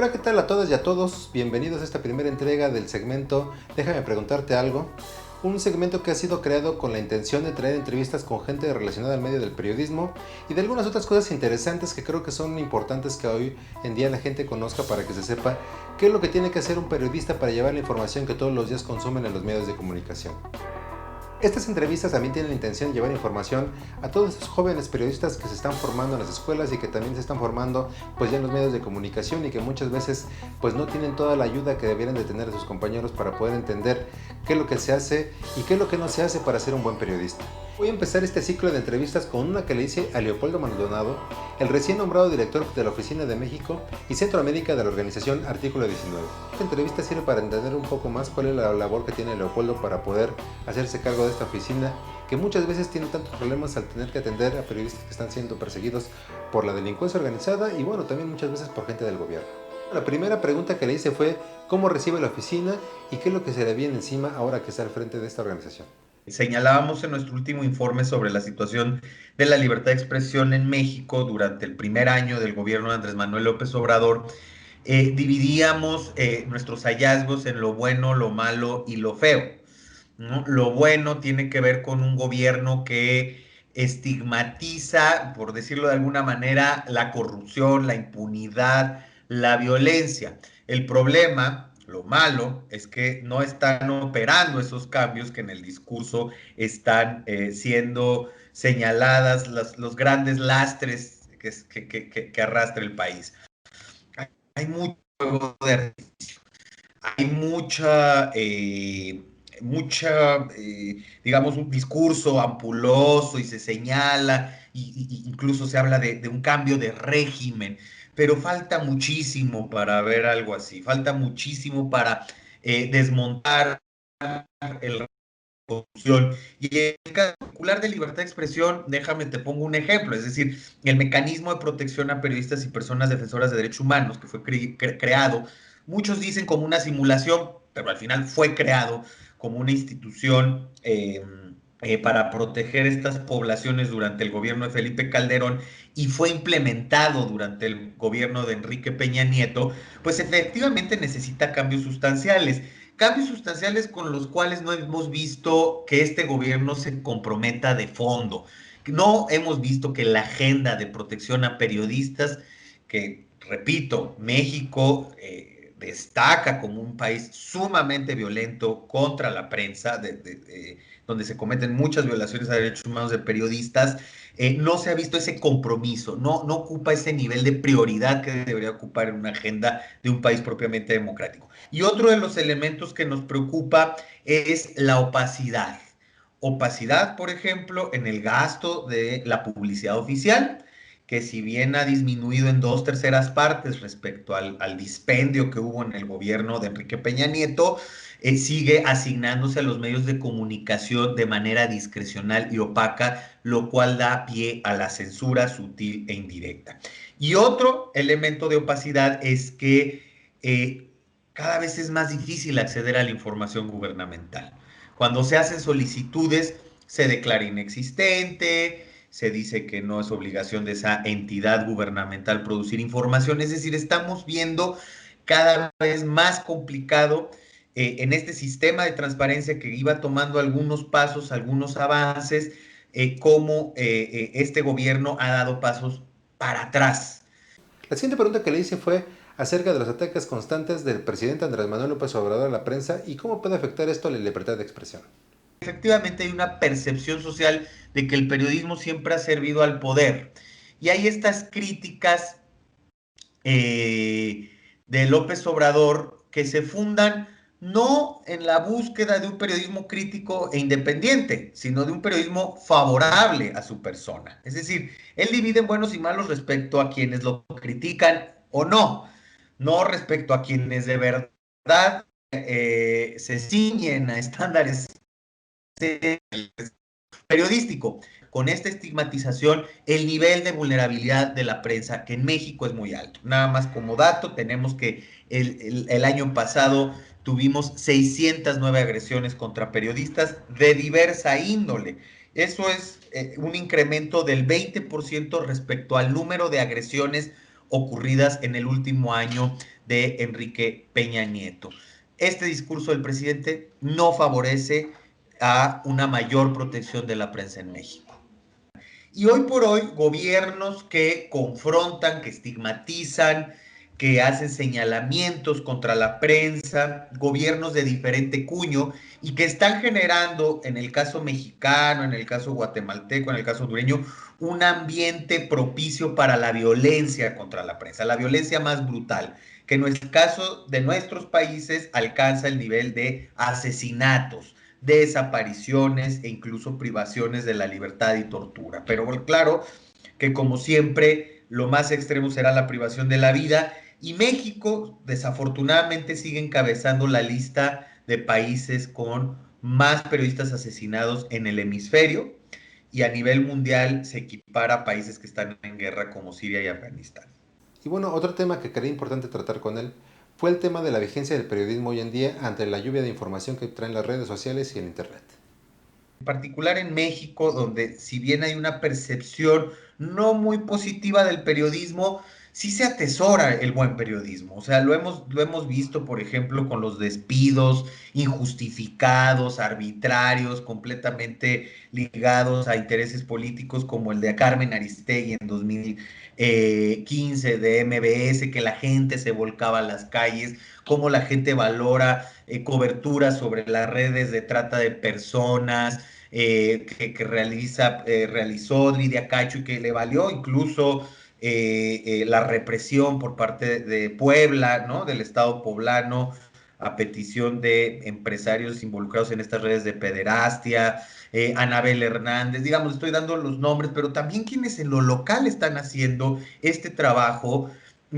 Hola, ¿qué tal a todas y a todos? Bienvenidos a esta primera entrega del segmento Déjame preguntarte algo. Un segmento que ha sido creado con la intención de traer entrevistas con gente relacionada al medio del periodismo y de algunas otras cosas interesantes que creo que son importantes que hoy en día la gente conozca para que se sepa qué es lo que tiene que hacer un periodista para llevar la información que todos los días consumen en los medios de comunicación. Estas entrevistas también tienen la intención de llevar información a todos esos jóvenes periodistas que se están formando en las escuelas y que también se están formando pues ya en los medios de comunicación y que muchas veces pues no tienen toda la ayuda que deberían de tener de sus compañeros para poder entender qué es lo que se hace y qué es lo que no se hace para ser un buen periodista. Voy a empezar este ciclo de entrevistas con una que le hice a Leopoldo Maldonado, el recién nombrado director de la Oficina de México y Centroamérica de la organización Artículo 19. Esta entrevista sirve para entender un poco más cuál es la labor que tiene Leopoldo para poder hacerse cargo de esta oficina, que muchas veces tiene tantos problemas al tener que atender a periodistas que están siendo perseguidos por la delincuencia organizada y bueno, también muchas veces por gente del gobierno. La primera pregunta que le hice fue cómo recibe la oficina y qué es lo que se le viene encima ahora que está al frente de esta organización. Señalábamos en nuestro último informe sobre la situación de la libertad de expresión en México durante el primer año del gobierno de Andrés Manuel López Obrador. Dividíamos nuestros hallazgos en lo bueno, lo malo y lo feo, ¿no? Lo bueno tiene que ver con un gobierno que estigmatiza, por decirlo de alguna manera, la corrupción, la impunidad, la violencia. El problema, lo malo, es que no están operando esos cambios que en el discurso están siendo señaladas los grandes lastres que arrastra el país. Hay mucho de hay digamos, un discurso ampuloso y se señala, incluso se habla de un cambio de régimen, pero falta muchísimo para ver algo así, falta muchísimo para desmontar el corrupción. Y en el caso particular de libertad de expresión, déjame te pongo un ejemplo, es decir, el mecanismo de protección a periodistas y personas defensoras de derechos humanos que fue creado, muchos dicen como una simulación, pero al final fue creado como una institución para proteger estas poblaciones durante el gobierno de Felipe Calderón y fue implementado durante el gobierno de Enrique Peña Nieto, pues efectivamente necesita cambios sustanciales con los cuales no hemos visto que este gobierno se comprometa de fondo. No hemos visto que la agenda de protección a periodistas, que repito, México destaca como un país sumamente violento contra la prensa, donde se cometen muchas violaciones a derechos humanos de periodistas, no se ha visto ese compromiso, no ocupa ese nivel de prioridad que debería ocupar en una agenda de un país propiamente democrático. Y otro de los elementos que nos preocupa es la opacidad. Opacidad, por ejemplo, en el gasto de la publicidad oficial, que si bien ha disminuido en 2/3 respecto al dispendio que hubo en el gobierno de Enrique Peña Nieto, sigue asignándose a los medios de comunicación de manera discrecional y opaca, lo cual da pie a la censura sutil e indirecta. Y otro elemento de opacidad es que cada vez es más difícil acceder a la información gubernamental. Cuando se hacen solicitudes, se declara inexistente, se dice que no es obligación de esa entidad gubernamental producir información, es decir, estamos viendo cada vez más complicado en este sistema de transparencia que iba tomando algunos pasos, algunos avances, cómo este gobierno ha dado pasos para atrás. La siguiente pregunta que le hice fue acerca de los ataques constantes del presidente Andrés Manuel López Obrador a la prensa y cómo puede afectar esto a la libertad de expresión. Efectivamente hay una percepción social de que el periodismo siempre ha servido al poder. Y hay estas críticas eh, de López Obrador que se fundan no en la búsqueda de un periodismo crítico e independiente, sino de un periodismo favorable a su persona. Es decir, él divide en buenos y malos respecto a quienes lo critican o no, no respecto a quienes de verdad se ciñen a estándares periodístico. Con esta estigmatización, el nivel de vulnerabilidad de la prensa, que en México es muy alto. Nada más como dato, tenemos que el año pasado tuvimos 609 agresiones contra periodistas de diversa índole. Eso es un incremento del 20% respecto al número de agresiones ocurridas en el último año de Enrique Peña Nieto. Este discurso del presidente no favorece a una mayor protección de la prensa en México. Y hoy por hoy, gobiernos que confrontan, que estigmatizan, que hacen señalamientos contra la prensa, gobiernos de diferente cuño y que están generando, en el caso mexicano, en el caso guatemalteco, en el caso hondureño, un ambiente propicio para la violencia contra la prensa, la violencia más brutal, que en el caso de nuestros países alcanza el nivel de asesinatos, desapariciones e incluso privaciones de la libertad y tortura. Pero claro que como siempre lo más extremo será la privación de la vida y México desafortunadamente sigue encabezando la lista de países con más periodistas asesinados en el hemisferio y a nivel mundial se equipara a países que están en guerra como Siria y Afganistán. Y bueno, otro tema que creía importante tratar con él fue el tema de la vigencia del periodismo hoy en día ante la lluvia de información que traen las redes sociales y el Internet. En particular en México, donde si bien hay una percepción no muy positiva del periodismo, sí se atesora el buen periodismo. O sea, lo hemos visto, por ejemplo, con los despidos injustificados, arbitrarios, completamente ligados a intereses políticos, como el de Carmen Aristegui en 2015 de MBS, que la gente se volcaba a las calles, cómo la gente valora cobertura sobre las redes de trata de personas, que realizó Lidia Cacho y que le valió incluso la represión por parte de Puebla, ¿no? Del Estado poblano, a petición de empresarios involucrados en estas redes de pederastia, Anabel Hernández, digamos, estoy dando los nombres, pero también quienes en lo local están haciendo este trabajo,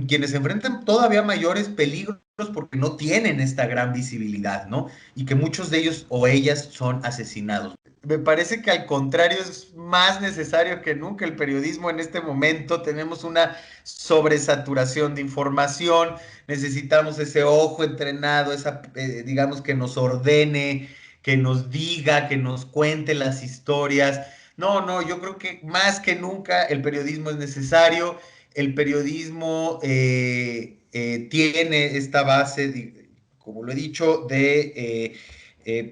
quienes enfrentan todavía mayores peligros porque no tienen esta gran visibilidad, ¿no? Y que muchos de ellos o ellas son asesinados. Me parece que al contrario es más necesario que nunca el periodismo en este momento. Tenemos una sobresaturación de información, necesitamos ese ojo entrenado, esa, digamos, que nos ordene, que nos diga, que nos cuente las historias. No, yo creo que más que nunca el periodismo es necesario. El periodismo tiene esta base, como lo he dicho, de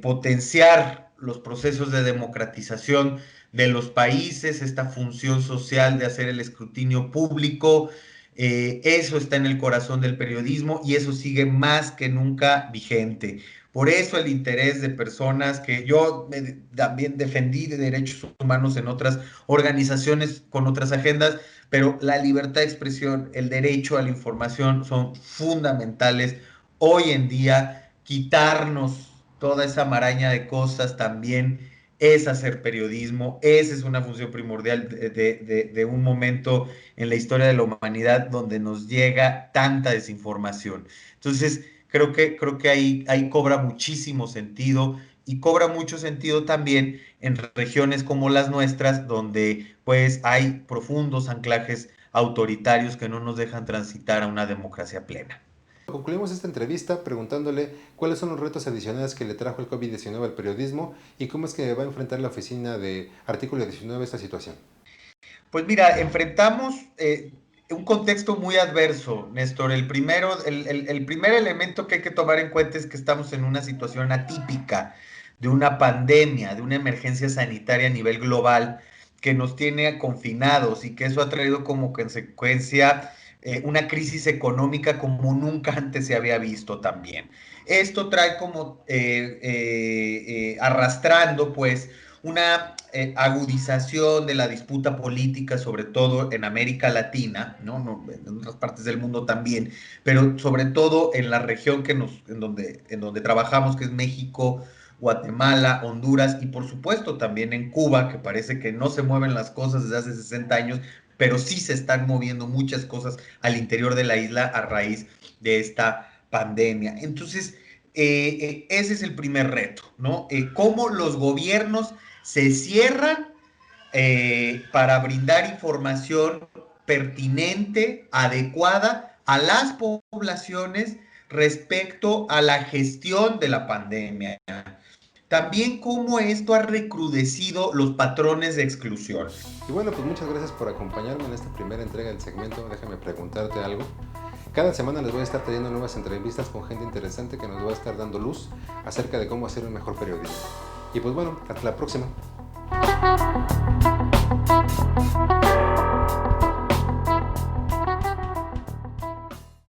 potenciar los procesos de democratización de los países, esta función social de hacer el escrutinio público. Eso está en el corazón del periodismo y eso sigue más que nunca vigente. Por eso el interés de personas que yo también defendí de derechos humanos en otras organizaciones con otras agendas, pero la libertad de expresión, el derecho a la información son fundamentales hoy en día. Quitarnos toda esa maraña de cosas también es hacer periodismo. Esa es una función primordial de un momento en la historia de la humanidad donde nos llega tanta desinformación. Entonces, creo que ahí cobra muchísimo sentido y cobra mucho sentido también en regiones como las nuestras, donde pues hay profundos anclajes autoritarios que no nos dejan transitar a una democracia plena. Concluimos esta entrevista preguntándole cuáles son los retos adicionales que le trajo el COVID-19 al periodismo y cómo es que va a enfrentar la oficina de Artículo 19 esta situación. Pues mira, enfrentamos un contexto muy adverso, Néstor. El primer elemento que hay que tomar en cuenta es que estamos en una situación atípica de una pandemia, de una emergencia sanitaria a nivel global que nos tiene confinados y que eso ha traído como consecuencia una crisis económica como nunca antes se había visto también. Esto trae como arrastrando pues una agudización de la disputa política, sobre todo en América Latina, ¿no? En otras partes del mundo también, pero sobre todo en la región en donde trabajamos, que es México, Guatemala, Honduras y por supuesto también en Cuba, que parece que no se mueven las cosas desde hace 60 años, pero sí se están moviendo muchas cosas al interior de la isla a raíz de esta pandemia. Entonces, ese es el primer reto, ¿no? Cómo los gobiernos se cierran para brindar información pertinente, adecuada a las poblaciones respecto a la gestión de la pandemia. también cómo esto ha recrudecido los patrones de exclusión. Y bueno, pues muchas gracias por acompañarme en esta primera entrega del segmento Déjame preguntarte algo. Cada semana les voy a estar trayendo nuevas entrevistas con gente interesante que nos va a estar dando luz acerca de cómo hacer un mejor periodismo. Y pues bueno, hasta la próxima.